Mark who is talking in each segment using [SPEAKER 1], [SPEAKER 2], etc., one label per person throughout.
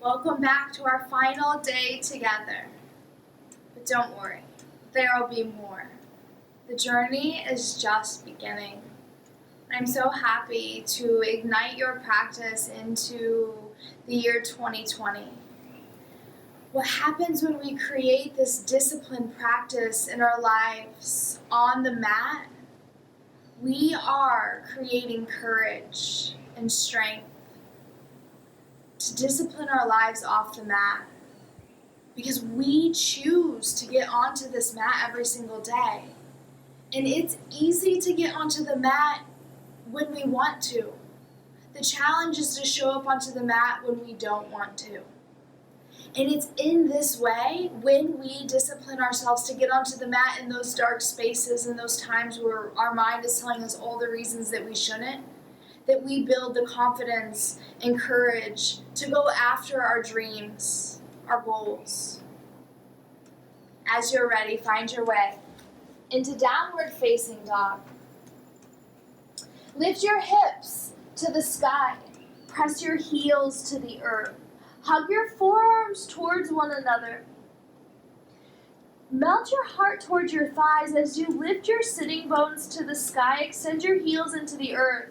[SPEAKER 1] Welcome back to our final day together. But don't worry, there will be more. The journey is just beginning. I'm so happy to ignite your practice into the year 2020. What happens when we create this disciplined practice in our lives on the mat? We are creating courage and strength to discipline our lives off the mat, because we choose to get onto this mat every single day. And it's easy to get onto the mat when we want to. The challenge is to show up onto the mat when we don't want to. And it's in this way, when we discipline ourselves to get onto the mat in those dark spaces and those times where our mind is telling us all the reasons that we shouldn't, that we build the confidence and courage to go after our dreams, our goals. As you're ready, find your way into downward facing dog. Lift your hips to the sky. Press your heels to the earth. Hug your forearms towards one another. Melt your heart towards your thighs as you lift your sitting bones to the sky. Extend your heels into the earth.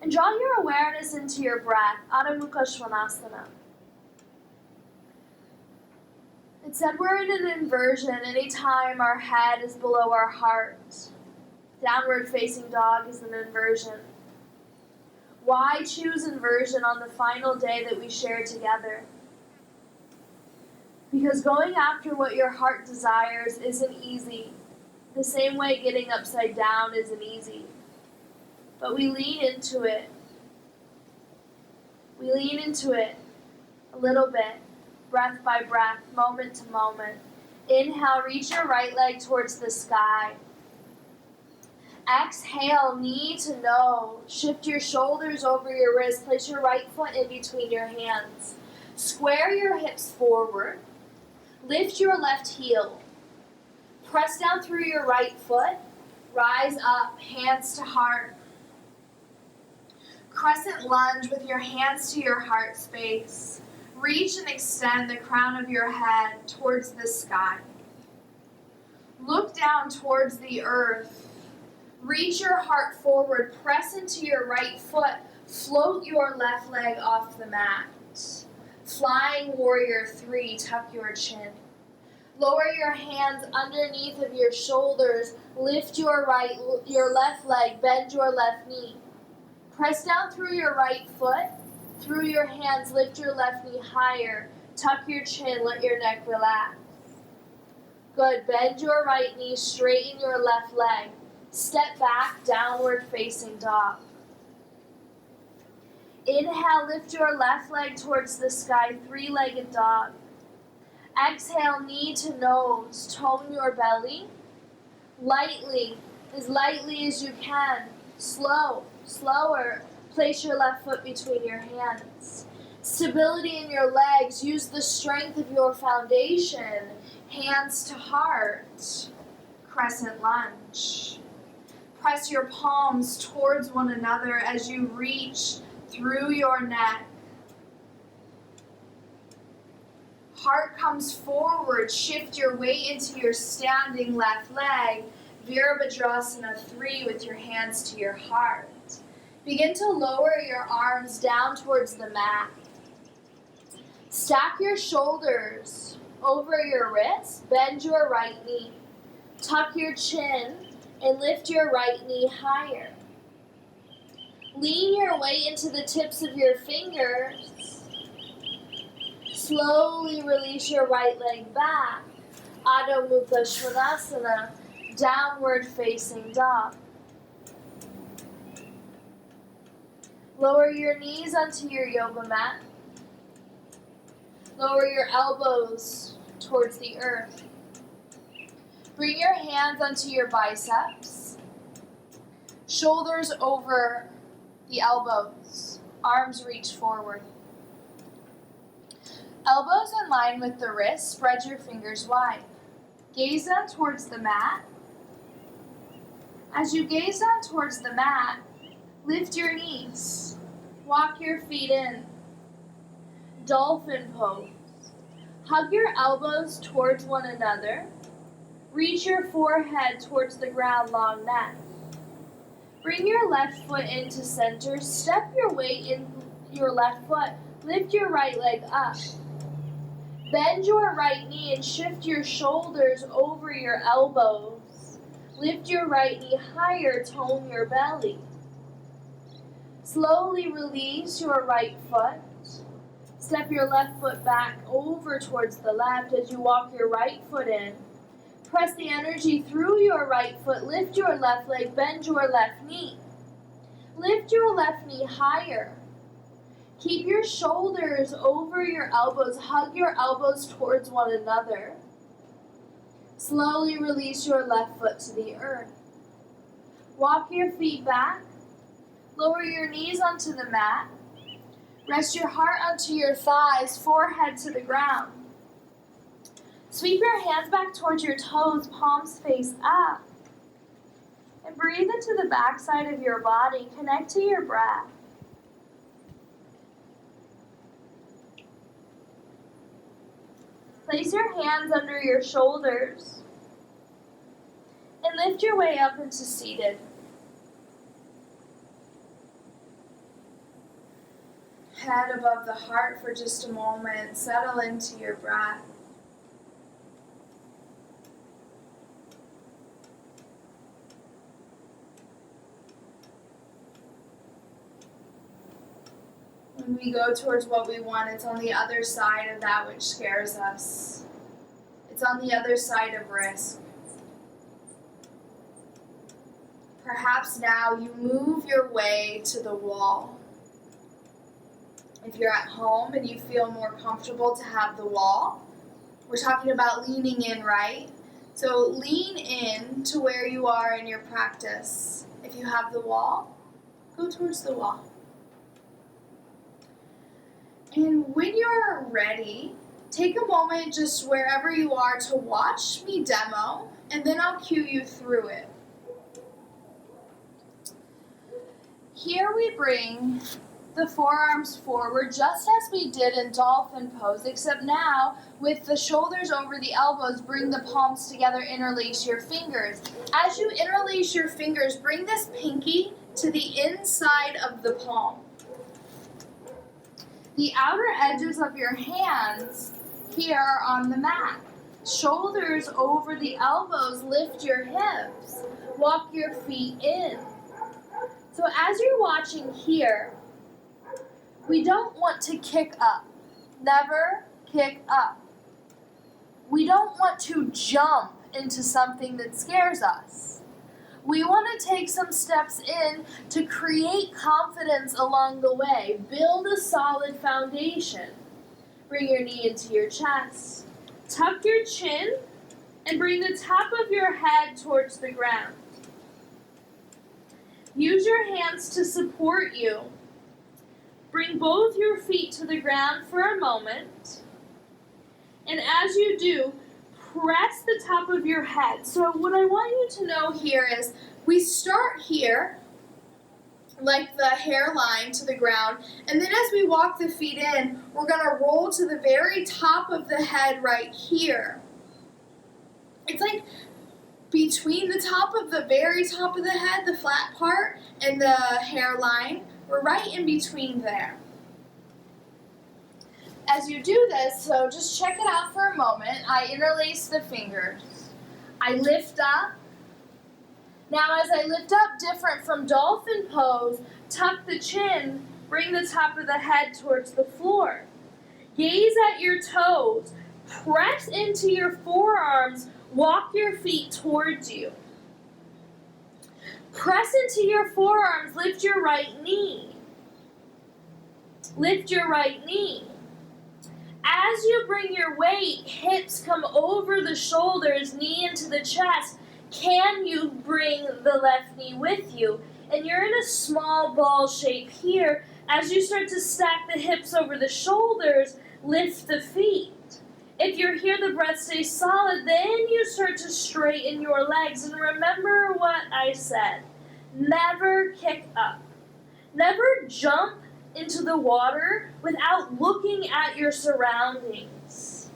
[SPEAKER 1] And draw your awareness into your breath, Adho Mukha Svanasana. It said we're in an inversion anytime our head is below our heart. Downward facing dog is an inversion. Why choose inversion on the final day that we share together? Because going after what your heart desires isn't easy. The same way getting upside down isn't easy. But we lean into it. We lean into it a little bit, breath by breath, moment to moment. Inhale, reach your right leg towards the sky. Exhale, knee to nose. Shift your shoulders over your wrist. Place your right foot in between your hands. Square your hips forward. Lift your left heel. Press down through your right foot. Rise up, hands to heart. Crescent lunge with your hands to your heart space. Reach and extend the crown of your head towards the sky. Look down towards the earth. Reach your heart forward. Press into your right foot. Float your left leg off the mat. Flying Warrior 3, tuck your chin. Lower your hands underneath of your shoulders. Lift your left leg. Bend your left knee. Press down through your right foot, through your hands, lift your left knee higher, tuck your chin, let your neck relax. Good, bend your right knee, straighten your left leg. Step back, downward facing dog. Inhale, lift your left leg towards the sky, three-legged dog. Exhale, knee to nose, tone your belly. Lightly as you can, slower, place your left foot between your hands. Stability in your legs, use the strength of your foundation. Hands to heart, crescent lunge. Press your palms towards one another as you reach through your neck. Heart comes forward, shift your weight into your standing left leg. Virabhadrasana 3 with your hands to your heart. Begin to lower your arms down towards the mat. Stack your shoulders over your wrists. Bend your right knee. Tuck your chin and lift your right knee higher. Lean your weight into the tips of your fingers. Slowly release your right leg back. Adho Mukha Svanasana. Downward facing dog. Lower your knees onto your yoga mat. Lower your elbows towards the earth. Bring your hands onto your biceps. Shoulders over the elbows. Arms reach forward. Elbows in line with the wrists. Spread your fingers wide. Gaze down towards the mat. As you gaze down towards the mat, lift your knees. Walk your feet in.
[SPEAKER 2] dolphin pose. Hug your elbows towards one another. Reach your forehead towards the ground, long neck. Bring your left foot into center. Step your weight in your left foot. Lift your right leg up. Bend your right knee and shift your shoulders over your elbows. Lift your right knee higher, tone your belly. Slowly release your right foot. Step your left foot back over towards the left as you walk your right foot in. Press the energy through your right foot. Lift your left leg. Bend your left knee. Lift your left knee higher. Keep your shoulders over your elbows. Hug your elbows towards one another. Slowly release your left foot to the earth. Walk your feet back. Lower your knees onto the mat. Rest your heart onto your thighs, forehead to the ground. Sweep your hands back towards your toes, palms face up. And breathe into the backside of your body. Connect to your breath. Place your hands under your shoulders. And lift your way up into seated.
[SPEAKER 1] Head above the heart for just a moment. Settle into your breath. When we go towards what we want, it's on the other side of that which scares us. It's on the other side of risk. Perhaps now you move your way to the wall. If you're at home and you feel more comfortable to have the wall, we're talking about leaning in, right? So lean in to where you are in your practice. If you have the wall, go towards the wall. And when you're ready, take a moment just wherever you are to watch me demo, and then I'll cue you through it. Here we bring the forearms forward just as we did in dolphin pose, except now with the shoulders over the elbows, bring the palms together, interlace your fingers. As you interlace your fingers, bring this pinky to the inside of the palm. The outer edges of your hands here are on the mat. Shoulders over the elbows, lift your hips. Walk your feet in. So as you're watching here, we don't want to kick up. Never kick up. We don't want to jump into something that scares us. We want to take some steps in to create confidence along the way. Build a solid foundation. Bring your knee into your chest. Tuck your chin and bring the top of your head towards the ground. Use your hands to support you. Bring both your feet to the ground for a moment. And as you do, press the top of your head. So what I want you to know here is we start here, like the hairline to the ground, and then as we walk the feet in, we're going to roll to the very top of the head right here. It's like between the top of the very top of the head, the flat part, and the hairline. We're right in between there. As you do this, so just check it out for a moment. I interlace the fingers. I lift up. Now as I lift up, different from dolphin pose, tuck the chin, bring the top of the head towards the floor. Gaze at your toes. Press into your forearms. Walk your feet towards you. Press into your forearms. Lift your right knee. Lift your right knee. As you bring your weight, hips come over the shoulders, knee into the chest. Can you bring the left knee with you? And you're in a small ball shape here. As you start to stack the hips over the shoulders, lift the feet. If you're here, the breath stays solid, then you start to straighten your legs. And remember what I said. Never kick up. Never jump
[SPEAKER 2] into the water without looking at your surroundings.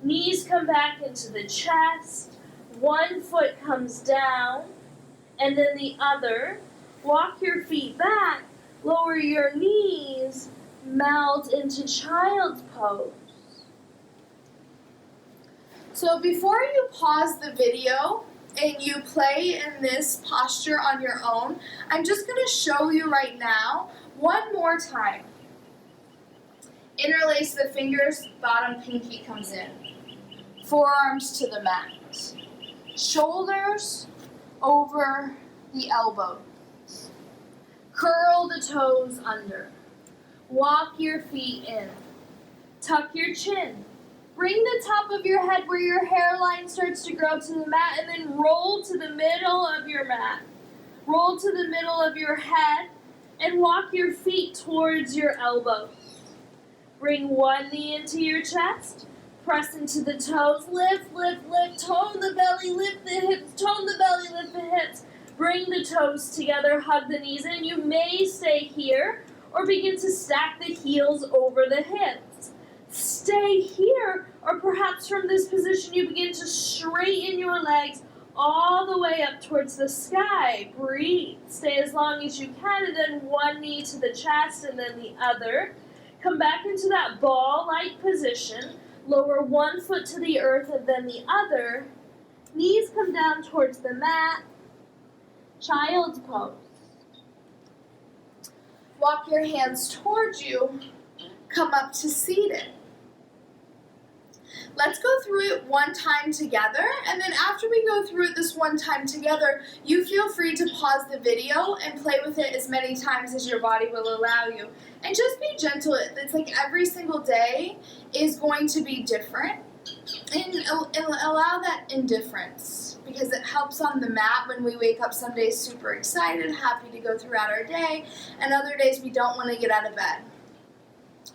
[SPEAKER 2] Knees come back into the chest, one foot comes down, and then the other. Walk your feet back, lower your knees, melt into child's pose.
[SPEAKER 1] So before you pause the video and you play in this posture on your own, I'm just going to show you right now one more time. Interlace the fingers, bottom pinky comes in. Forearms to the mat. Shoulders over the elbows.
[SPEAKER 2] Curl the toes under. Walk your feet in. Tuck your chin. Bring the top of your head where your hairline starts to grow to the mat, and then roll to the middle of your mat. Roll to the middle of your head and walk your feet towards your elbows. Bring one knee into your chest. Press into the toes. Lift, lift, lift. Tone the belly, lift the hips. Tone the belly, lift the hips. Bring the toes together, hug the knees in. You may stay here or begin to stack the heels over the hips. Stay here, or perhaps from this position you begin to straighten your legs all the way up towards the sky. Breathe. Stay as long as you can, and then one knee to the chest and then the other. Come back into that ball-like position. Lower one foot to the earth and then the other. Knees come down towards the mat. Child's pose.
[SPEAKER 1] Walk your hands towards you. Come up to seated. Let's go through it one time together, and then after we go through it this one time together, you feel free to pause the video and play with it as many times as your body will allow you. And just be gentle. It's like every single day is going to be different. And allow that indifference, because it helps on the mat when we wake up some days super excited, happy to go throughout our day, and other days we don't want to get out of bed.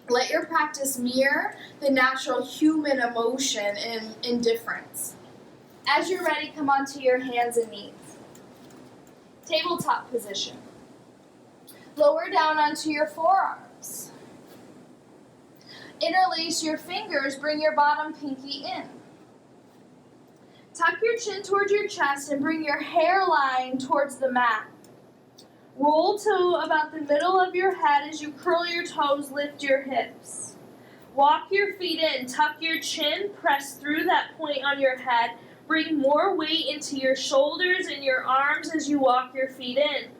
[SPEAKER 1] Let your practice mirror the natural human emotion in indifference. As you're ready, come onto your hands and knees. Tabletop position. Lower down onto your forearms. Interlace your fingers, bring your bottom pinky in. Tuck your chin towards your chest and bring your hairline towards the mat. Roll to about the middle of your head as you curl your toes, lift your hips. Walk your feet in, tuck your chin, press through that point on your head. Bring more weight into your shoulders and your arms as you walk your feet in.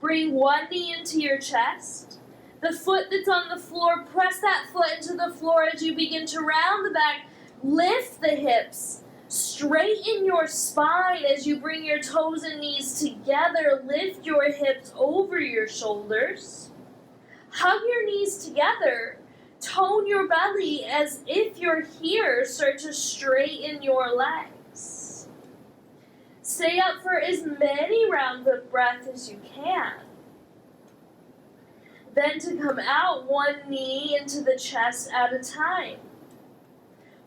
[SPEAKER 1] Bring one knee into your chest. The foot that's on the floor, press that foot into the floor as you begin to round the back. Lift the hips. Straighten your spine as you bring your toes and knees together. Lift your hips over your shoulders. Hug your knees together. Tone your belly as if you're here. Start to straighten your legs. Stay up for as many rounds of breath as you can. Then to come out, one knee into the chest at a time.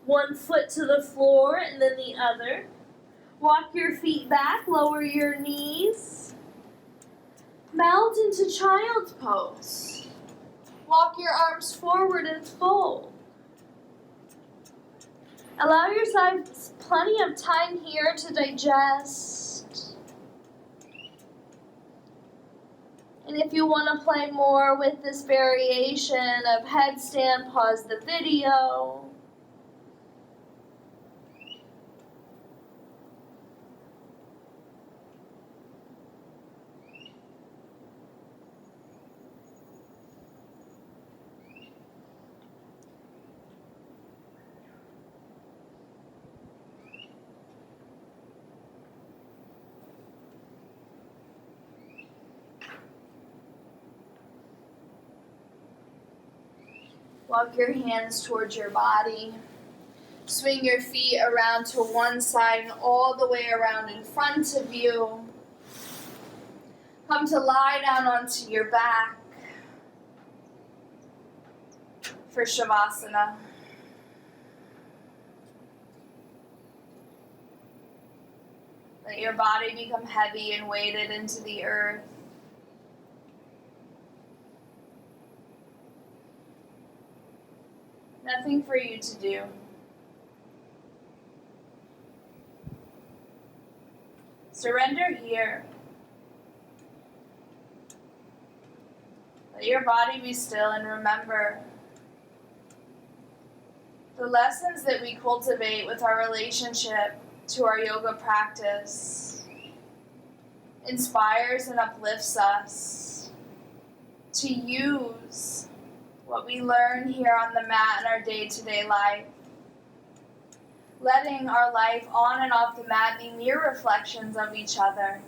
[SPEAKER 1] One foot to the floor and then the other. Walk your feet back, lower your knees. Melt into child's pose. Walk your arms forward and fold. Allow yourself plenty of time here to digest. And if you want to play more with this variation of headstand, pause the video. Walk your hands towards your body. Swing your feet around to one side and all the way around in front of you. Come to lie down onto your back for Shavasana. Let your body become heavy and weighted into the earth. Nothing for you to do. Surrender here. Let your body be still and remember the lessons that we cultivate with our relationship to our yoga practice inspires and uplifts us to use what we learn here on the mat in our day-to-day life. Letting our life on and off the mat be mere reflections of each other.